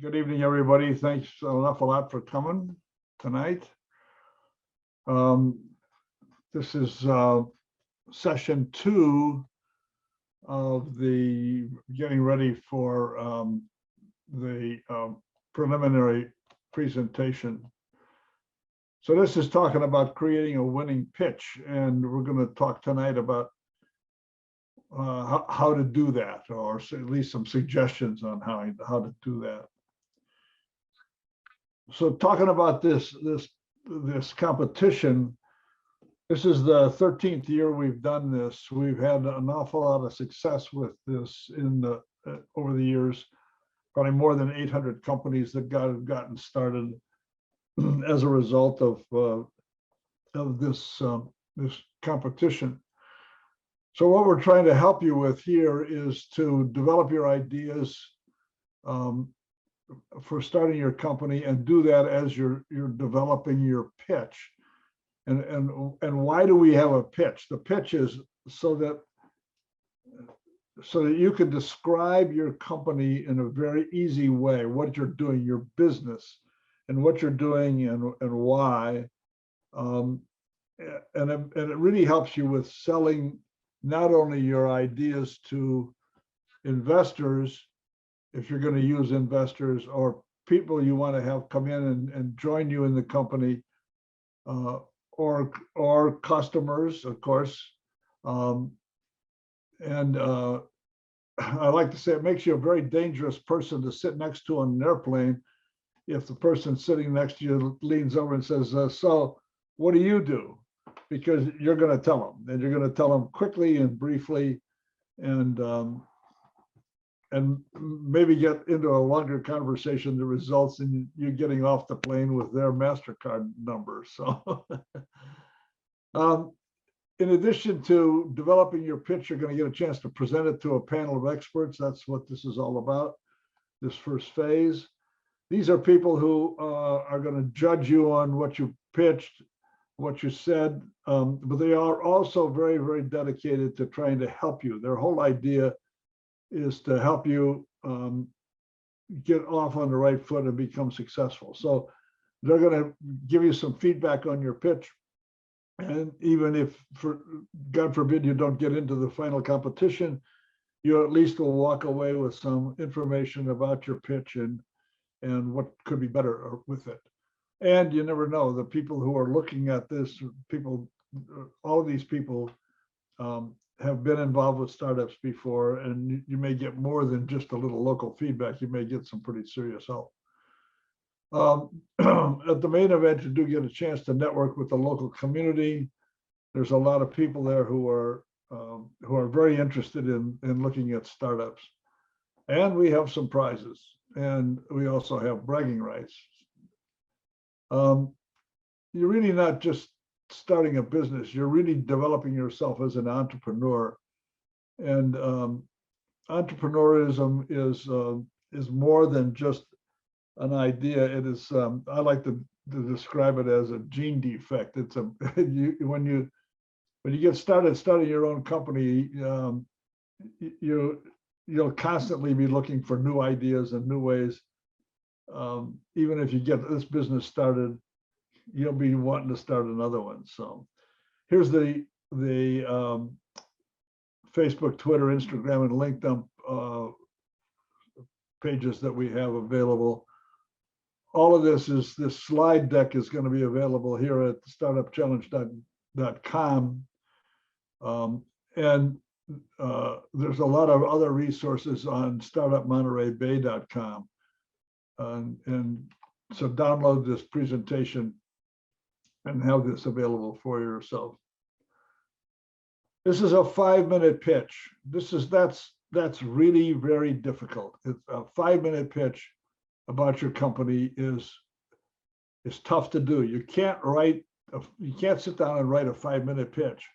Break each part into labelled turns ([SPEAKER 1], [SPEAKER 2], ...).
[SPEAKER 1] Good evening, everybody. Thanks an awful lot for coming tonight. Um, this is session 2 of the getting ready for the preliminary presentation. So this is talking about creating a winning pitch, and we're going to talk tonight about how to do that, or at least some suggestions on how to do that. So talking about this competition, this is the 13th year we've done this. We've had an awful lot of success with this over the years. Probably more than 800 companies that gotten started as a result of this competition. So what we're trying to help you with here is to develop your ideas for starting your company, and do that as you're developing your pitch. And why do we have a pitch? The pitch is so that you can describe your company in a very easy way, what you're doing, your business, and what you're doing and why. And it really helps you with selling not only your ideas to investors, if you're going to use investors or people you want to have come in and join you in the company, or customers, of course. I like to say it makes you a very dangerous person to sit next to on an airplane if the person sitting next to you leans over and says, so what do you do? Because you're going to tell them, and you're going to tell them quickly and briefly, and maybe get into a longer conversation that results in you getting off the plane with their MasterCard number. So in addition to developing your pitch, you're going to get a chance to present it to a panel of experts. That's what this is all about, this first phase. These are people who are going to judge you on what you pitched, what you said, but they are also very, very dedicated to trying to help you. Their whole idea is to help you get off on the right foot and become successful. So they're going to give you some feedback on your pitch. And even if, God forbid, you don't get into the final competition, you at least will walk away with some information about your pitch and what could be better with it. And you never know, the people who are looking at this, all of these people have been involved with startups before, and you may get more than just a little local feedback. You may get some pretty serious help. At the main event, you do get a chance to network with the local community. There's a lot of people there who are very interested in looking at startups. And we have some prizes, and we also have bragging rights. You're really not just starting a business, you're really developing yourself as an entrepreneur. And entrepreneurism is more than just an idea. It is, I like to describe it as a gene defect. It's when you get started starting your own company, you'll constantly be looking for new ideas and new ways. Even if you get this business started, you'll be wanting to start another one. So here's the Facebook, Twitter, Instagram, and LinkedIn pages that we have available. All of this slide deck is going to be available here at startupchallenge.com. And there's a lot of other resources on startupmontereybay.com. And so download this presentation and have this available for yourself. This is a 5-minute pitch. That's really very difficult. It's a 5-minute pitch about your company is tough to do. You can't sit down and write a 5-minute pitch.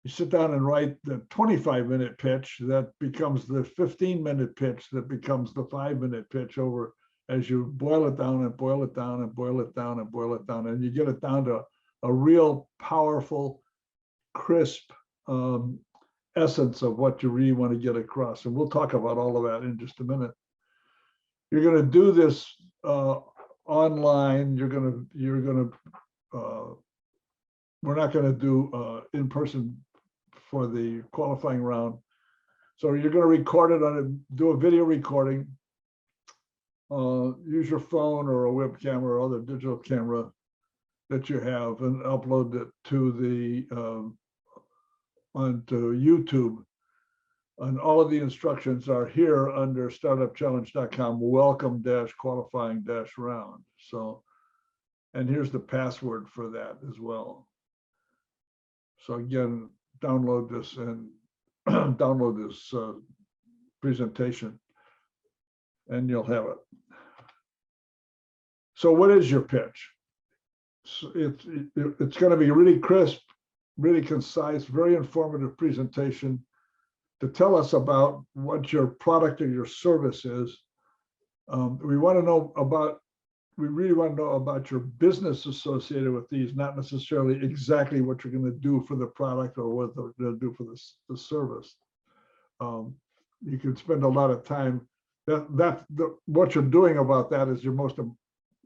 [SPEAKER 1] You sit down and write the 25-minute pitch that becomes the 15-minute pitch that becomes the 5-minute pitch over, as you boil it down and boil it down and boil it down and boil it down, and you get it down to a real powerful, crisp essence of what you really want to get across. And we'll talk about all of that in just a minute. You're going to do this online. We're not going to do in person for the qualifying round. So you're going to record it do a video recording. Use your phone or a webcam or other digital camera that you have and upload it to onto YouTube. And all of the instructions are here under startupchallenge.com, welcome-qualifying-round. So, and here's the password for that as well. So again, download this and download this presentation and you'll have it. So what is your pitch? So it's going to be really crisp, really concise, very informative presentation to tell us about what your product or your service is. We really want to know about your business associated with these, not necessarily exactly what you're going to do for the product or what they're going to do for the service. You can spend a lot of time. What you're doing about that is your most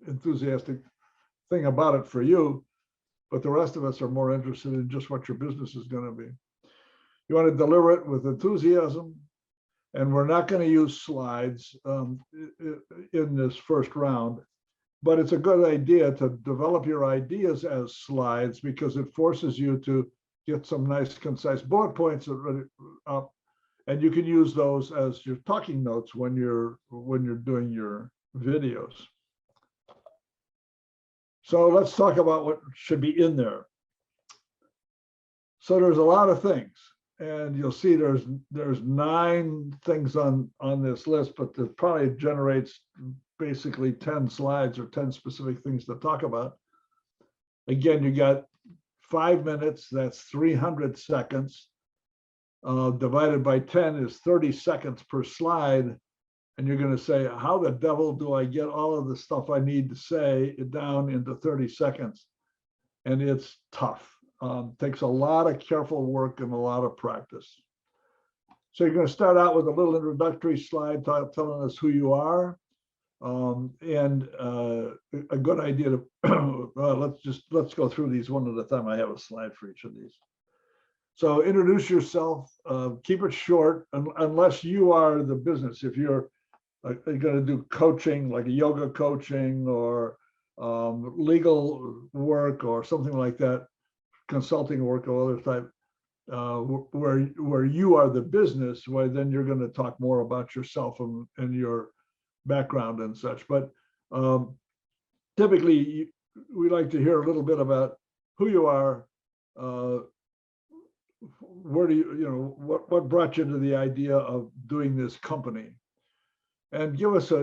[SPEAKER 1] enthusiastic thing about it for you, but the rest of us are more interested in just what your business is going to be. You want to deliver it with enthusiasm, and we're not going to use slides in this first round, but it's a good idea to develop your ideas as slides because it forces you to get some nice, concise bullet points up, and you can use those as your talking notes when you're doing your videos. So let's talk about what should be in there. So there's a lot of things, and you'll see there's 9 things on this list, but it probably generates basically 10 slides or 10 specific things to talk about. Again, you got 5 minutes, that's 300 seconds. Divided by 10 is 30 seconds per slide. And you're going to say, how the devil do I get all of the stuff I need to say down into 30 seconds? And it's tough. Takes a lot of careful work and a lot of practice. So you're going to start out with a little introductory slide telling us who you are. And a good idea to, let's go through these one at a time. I have a slide for each of these. So introduce yourself, keep it short, unless you are the business. If you're going to do coaching, like a yoga coaching or legal work or something like that, consulting work or other type, where you are the business, well, then you're going to talk more about yourself and your background and such. But typically, we like to hear a little bit about who you are, where do you what brought you to the idea of doing this company, and give us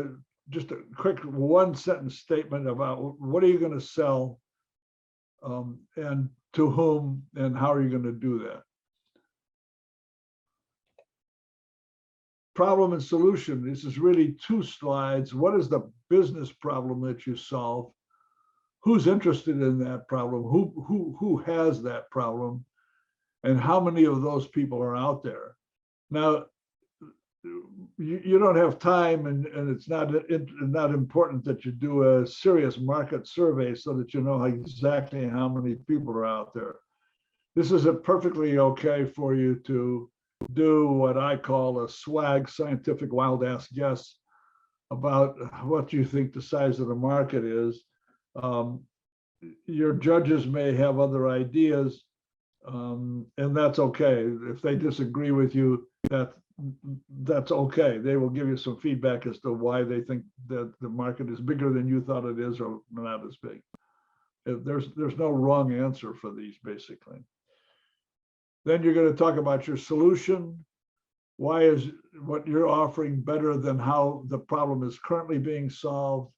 [SPEAKER 1] just a quick 1-sentence statement about what are you going to sell, and to whom, and how are you going to do that. Problem and solution. This is really 2 slides. What is the business problem that you solve? Who's interested in that problem? Who has that problem? And how many of those people are out there? Now, you don't have time, and it's not important that you do a serious market survey so that you know exactly how many people are out there. This is perfectly okay for you to do what I call a swag scientific wild ass guess about what you think the size of the market is. Your judges may have other ideas, and that's okay. If they disagree with you, that's okay. They will give you some feedback as to why they think that the market is bigger than you thought it is or not as big. There's no wrong answer for these, basically. Then you're going to talk about your solution. Why is what you're offering better than how the problem is currently being solved?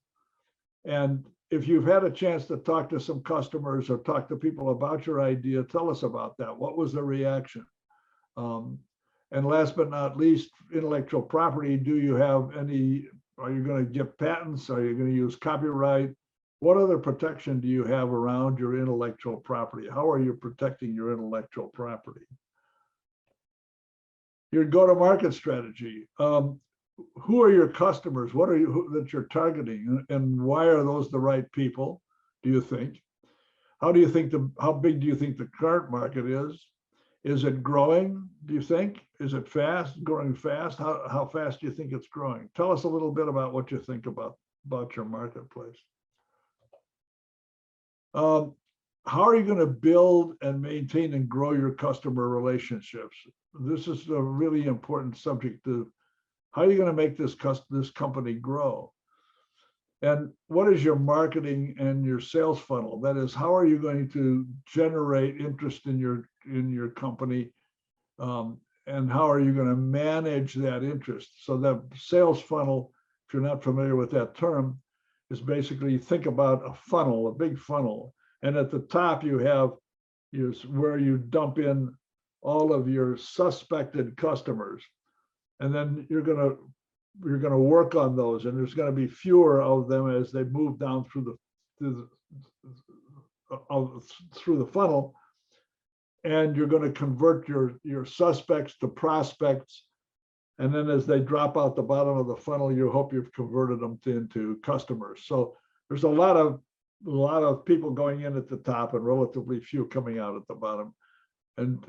[SPEAKER 1] And if you've had a chance to talk to some customers or talk to people about your idea, tell us about that. What was the reaction? And last but not least, intellectual property. Do you have any, are you going to get patents? Are you going to use copyright? What other protection do you have around your intellectual property? How are you protecting your intellectual property? Your go-to-market strategy. who are your customers? What are you that you're targeting, and why are those the right people? Do you think? How big do you think the current market is? Is it growing? Do you think? Is it growing fast? How fast do you think it's growing? Tell us a little bit about what you think about your marketplace. How are you going to build and maintain and grow your customer relationships? This is a really important subject. How are you going to make this company grow? And what is your marketing and your sales funnel? That is, how are you going to generate interest in your company? And how are you going to manage that interest? So the sales funnel, if you're not familiar with that term, is basically, think about a funnel, a big funnel. And at the top you have where you dump in all of your suspected customers. And then you're going to work on those, and there's going to be fewer of them as they move down through the funnel. And you're going to convert your suspects to prospects. And then as they drop out the bottom of the funnel, you hope you've converted them into customers. So there's a lot of people going in at the top and relatively few coming out at the bottom. And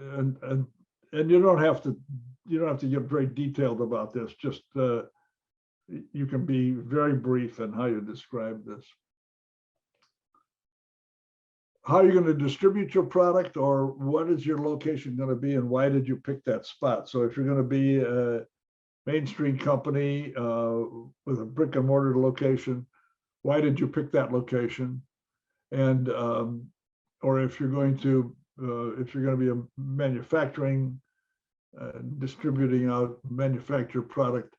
[SPEAKER 1] you don't have to get very detailed about this. Just you can be very brief in how you describe this. How are you going to distribute your product, or what is your location going to be, and why did you pick that spot? So if you're going to be a mainstream company with a brick and mortar location, why did you pick that location? And or if you're going to be a manufacturing, distributing out manufactured product,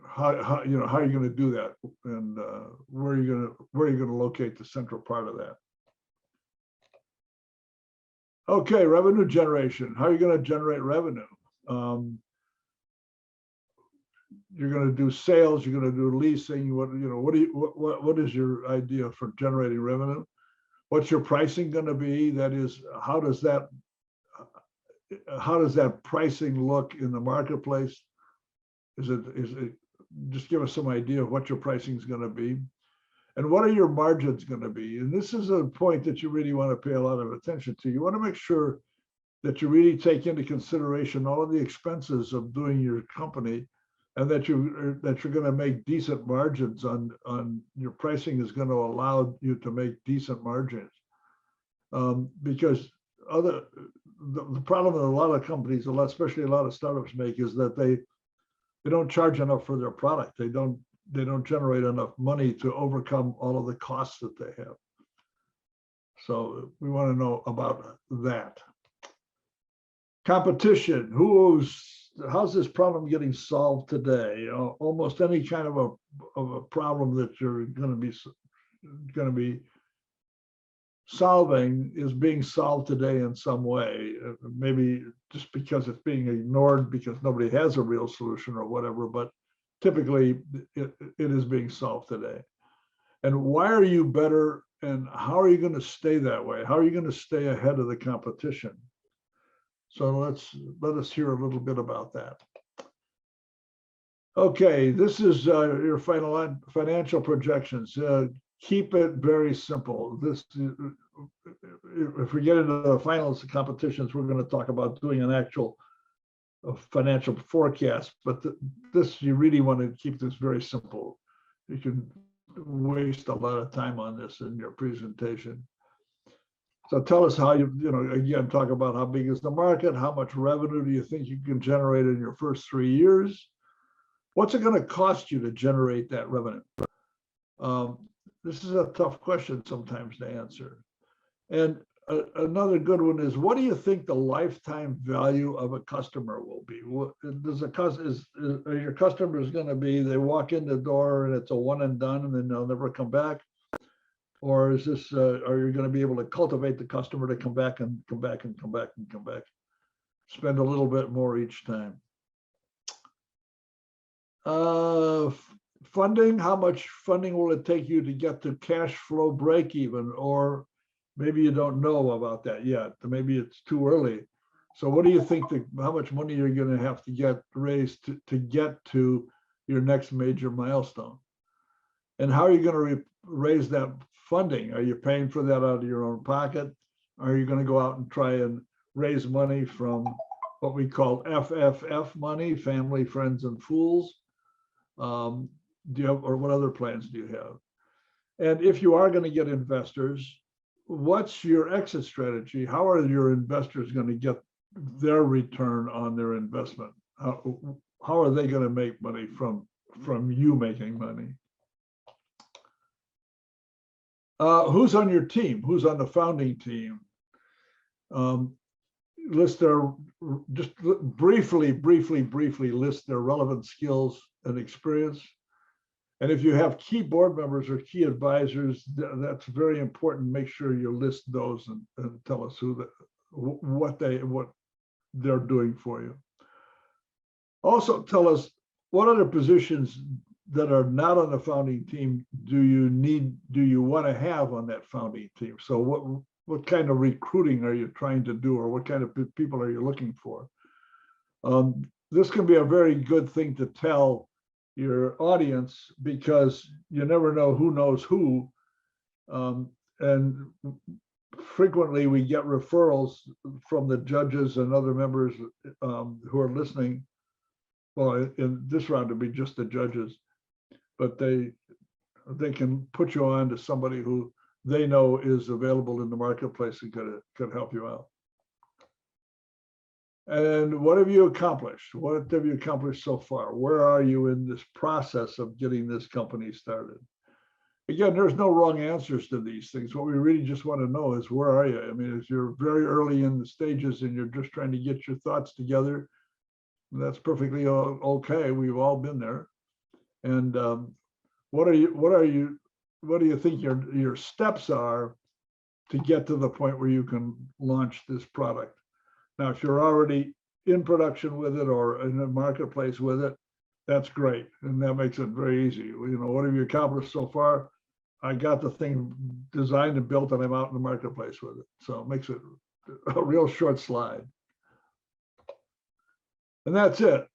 [SPEAKER 1] how are you going to do that, and where are you going to locate the central part of that? Okay, revenue generation. How are you going to generate revenue? You're going to do sales. You're going to do leasing. What is your idea for generating revenue? What's your pricing going to be? That is, how does that pricing look in the marketplace? Is it just give us some idea of what your pricing is going to be, and what are your margins going to be? And this is a point that you really want to pay a lot of attention to. You want to make sure that you really take into consideration all of the expenses of doing your company, and that you're going to make decent margins on your pricing is going to allow you to make decent margins. Because the problem that a lot of companies, especially a lot of startups, make is that they don't charge enough for their product. They don't generate enough money to overcome all of the costs that they have. So we want to know about that. Competition. How's this problem getting solved today? Almost any kind of a problem that you're going to be solving is being solved today in some way. Maybe just because it's being ignored because nobody has a real solution or whatever, but typically it is being solved today. And why are you better, and how are you going to stay that way? How are you going to stay ahead of the competition? So let us hear a little bit about that. Okay, this is your financial projections. Keep it very simple. If we get into the finals competitions, we're going to talk about doing an actual financial forecast, but this, you really want to keep this very simple. You can waste a lot of time on this in your presentation. So tell us how again, talk about how big is the market, how much revenue do you think you can generate in your first 3 years? What's it going to cost you to generate that revenue? This is a tough question sometimes to answer. And another good one is, what do you think the lifetime value of a customer will be? Are your customers going to be, they walk in the door and it's a one and done and then they'll never come back? Or is this, are you going to be able to cultivate the customer to come back and come back and come back and come back? Spend a little bit more each time. Funding, how much funding will it take you to get to cash flow break even? Or maybe you don't know about that yet. Maybe it's too early. So what do you think how much money you're going to have to get raised to get to your next major milestone? And how are you going to raise that funding? Are you paying for that out of your own pocket? Are you going to go out and try and raise money from what we call FFF money, family, friends, and fools? Do you have, or what other plans do you have? And if you are going to get investors, what's your exit strategy? How are your investors going to get their return on their investment? How are they going to make money from you making money? Who's on your team? Who's on the founding team? List their, just briefly list their relevant skills and experience. And if you have key board members or key advisors, that's very important. Make sure you list those and tell us what they're doing for you. Also tell us what other positions that are not on the founding team do you want to have on that founding team? So what kind of recruiting are you trying to do, or what kind of people are you looking for? This can be a very good thing to tell your audience, because you never know who knows who. And frequently we get referrals from the judges and other members who are listening. Well, in this round it'd be just the judges, but they can put you on to somebody who they know is available in the marketplace and could help you out. And what have you accomplished? What have you accomplished so far? Where are you in this process of getting this company started? Again, there's no wrong answers to these things. What we really just want to know is, where are you? I mean, if you're very early in the stages and you're just trying to get your thoughts together, that's perfectly okay. We've all been there. And what do you think your steps are to get to the point where you can launch this product? Now, if you're already in production with it or in the marketplace with it, that's great. And that makes it very easy. You know, what have you accomplished so far? I got the thing designed and built and I'm out in the marketplace with it. So it makes it a real short slide. And that's it.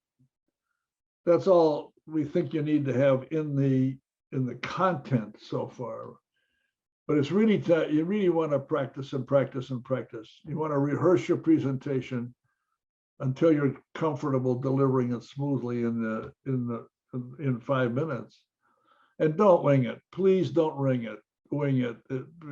[SPEAKER 1] That's all we think you need to have in the content so far. But it's really, you really want to practice and practice and practice. You want to rehearse your presentation until you're comfortable delivering it smoothly in 5 minutes. And don't wing it. Please don't wing it.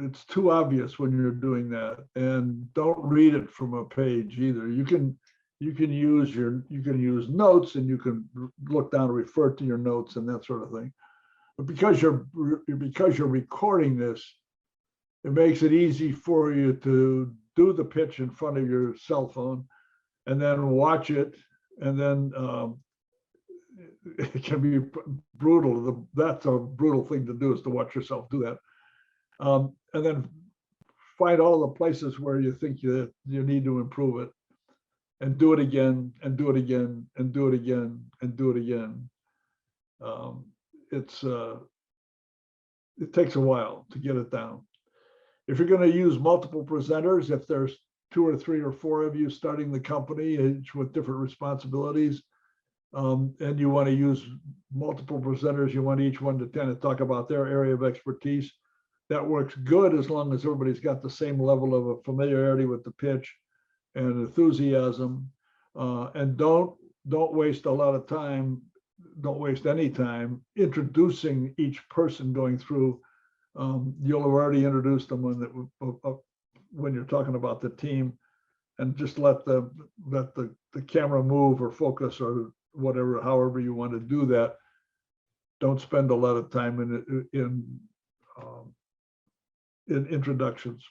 [SPEAKER 1] It's too obvious when you're doing that. And don't read it from a page either. You can use notes, and you can look down and refer to your notes and that sort of thing. But because you're recording this, it makes it easy for you to do the pitch in front of your cell phone and then watch it. And then it can be brutal. That's a brutal thing to do, is to watch yourself do that. And then find all the places where you think you need to improve it, and do it again, and do it again, and do it again, and do it again. It takes a while to get it down. If you're going to use multiple presenters, if there's 2 or 3 or 4 of you starting the company, each with different responsibilities, and you want to use multiple presenters, you want each one to tend to talk about their area of expertise, that works good as long as everybody's got the same level of familiarity with the pitch and enthusiasm. And don't waste a lot of time. Don't waste any time introducing each person going through. You'll have already introduced them when you're talking about the team, and just let the camera move or focus or whatever, however you want to do that. Don't spend a lot of time in introductions.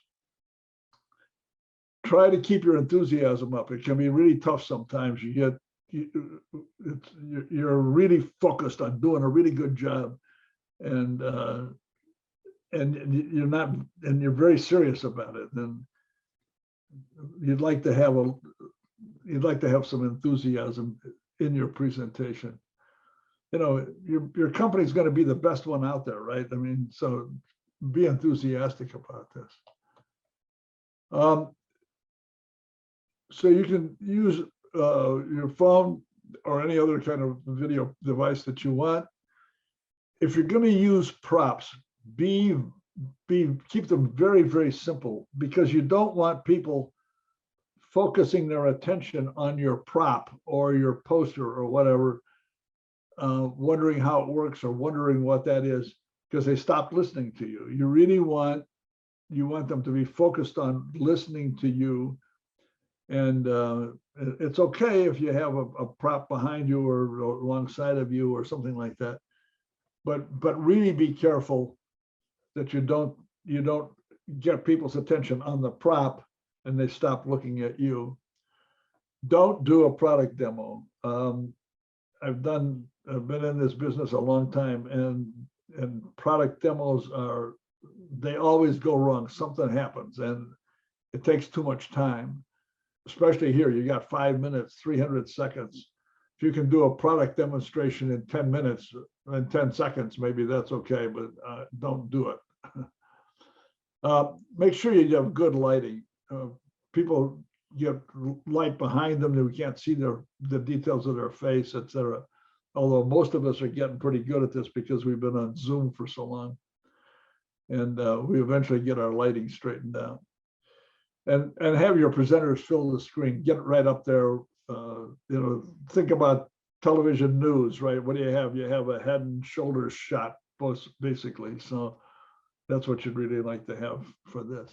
[SPEAKER 1] Try to keep your enthusiasm up. It can be really tough sometimes. You're really focused on doing a really good job, and you're very serious about it. Then you'd like to have some enthusiasm in your presentation. You know, your company's going to be the best one out there, right? I mean, so be enthusiastic about this. So you can use your phone or any other kind of video device that you want. If you're going to use props, be keep them very, very simple, because you don't want people focusing their attention on your prop or your poster or whatever, wondering how it works or wondering what that is, because they stop listening to you. You really want them to be focused on listening to you. And it's okay if you have a prop behind you or alongside of you or something like that, but really be careful that you don't get people's attention on the prop and they stop looking at you. Don't do a product demo. I've been in this business a long time, and product demos they always go wrong. Something happens and it takes too much time, especially here. You got 5 minutes, 300 seconds. If you can do a product demonstration in 10 minutes, in 10 seconds, maybe that's okay, but don't do it. Make sure you have good lighting. People get light behind them that we can't see the details of their face, etc. Although most of us are getting pretty good at this because we've been on Zoom for so long, and we eventually get our lighting straightened out. And have your presenters fill the screen. Get it right up there. Think about television news, right? What do you have? You have a head and shoulders shot, basically. So that's what you'd really like to have for this.